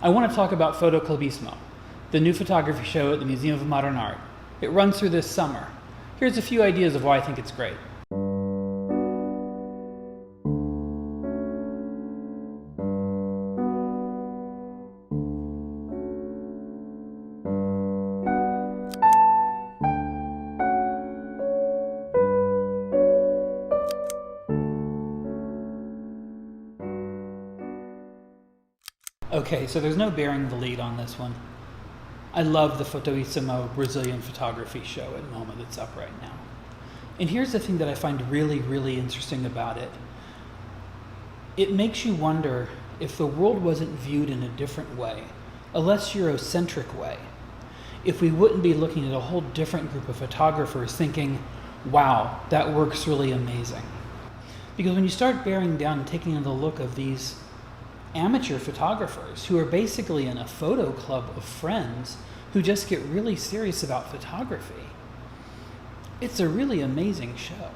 I want to talk about Fotoclubismo, the new photography show at the Museum of Modern Art. It runs through this summer. Here's a few ideas of why I think it's great. Okay, so there's no bearing the lead on this one. I love the Fotoclubismo Brazilian photography show at MoMA that's up right now. And here's the thing that I find really, really interesting about it. It makes you wonder if the world wasn't viewed in a different way, a less Eurocentric way, if we wouldn't be looking at a whole different group of photographers thinking, wow, that work's really amazing. Because when you start bearing down and taking a look of these amateur photographers who are basically in a photo club of friends who just get really serious about photography, it's a really amazing show.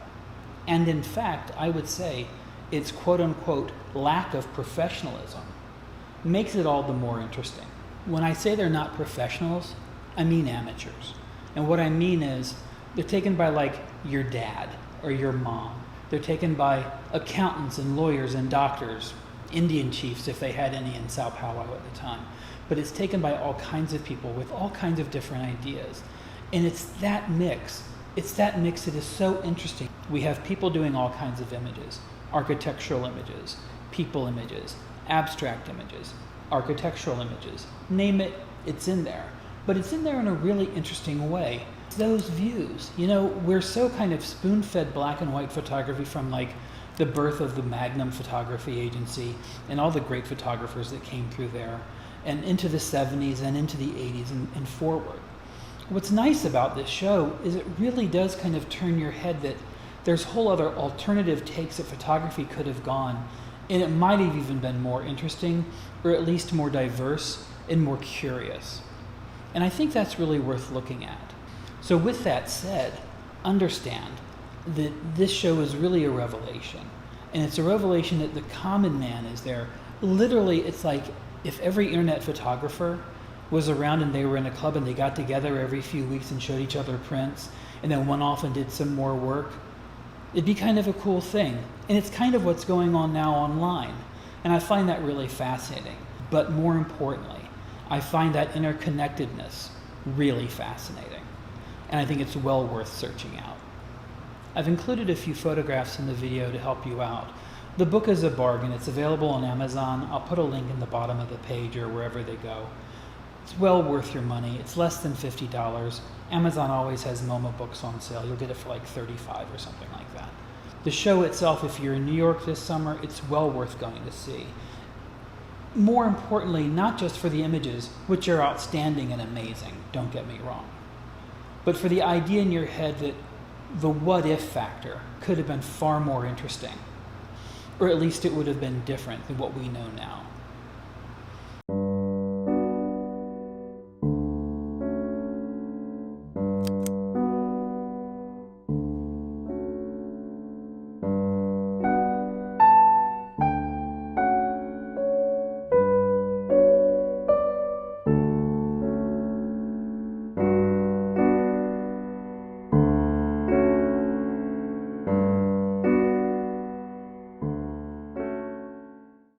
And in fact, I would say its quote-unquote lack of professionalism makes it all the more interesting. When I say they're not professionals, I mean amateurs. And what I mean is they're taken by like your dad or your mom. They're taken by accountants and lawyers and doctors, Indian chiefs if they had any in Sao Paulo at the time. But it's taken by all kinds of people with all kinds of different ideas. And it's that mix that is so interesting. We have people doing all kinds of images, architectural images, people images, abstract images, architectural images, name it, it's in there. But it's in there in a really interesting way. Those views, you know, we're so kind of spoon-fed black and white photography from like the birth of the Magnum Photography Agency and all the great photographers that came through there, and into the 70s and into the 80s and forward. What's nice about this show is it really does kind of turn your head that there's whole other alternative takes that photography could have gone, and it might have even been more interesting, or at least more diverse and more curious. And I think that's really worth looking at. So with that said, understand that this show is really a revelation. And it's a revelation that the common man is there. Literally, it's like if every internet photographer was around and they were in a club and they got together every few weeks and showed each other prints and then went off and did some more work, it'd be kind of a cool thing. And it's kind of what's going on now online. And I find that really fascinating. But more importantly, I find that interconnectedness really fascinating. And I think it's well worth searching out. I've included a few photographs in the video to help you out. The book is a bargain. It's available on Amazon. I'll put a link in the bottom of the page or wherever they go. It's well worth your money. It's less than $50. Amazon always has MoMA books on sale. You'll get it for like $35 or something like that. The show itself, if you're in New York this summer, it's well worth going to see. More importantly, not just for the images, which are outstanding and amazing, don't get me wrong, but for the idea in your head that the what-if factor could have been far more interesting, or at least it would have been different than what we know now.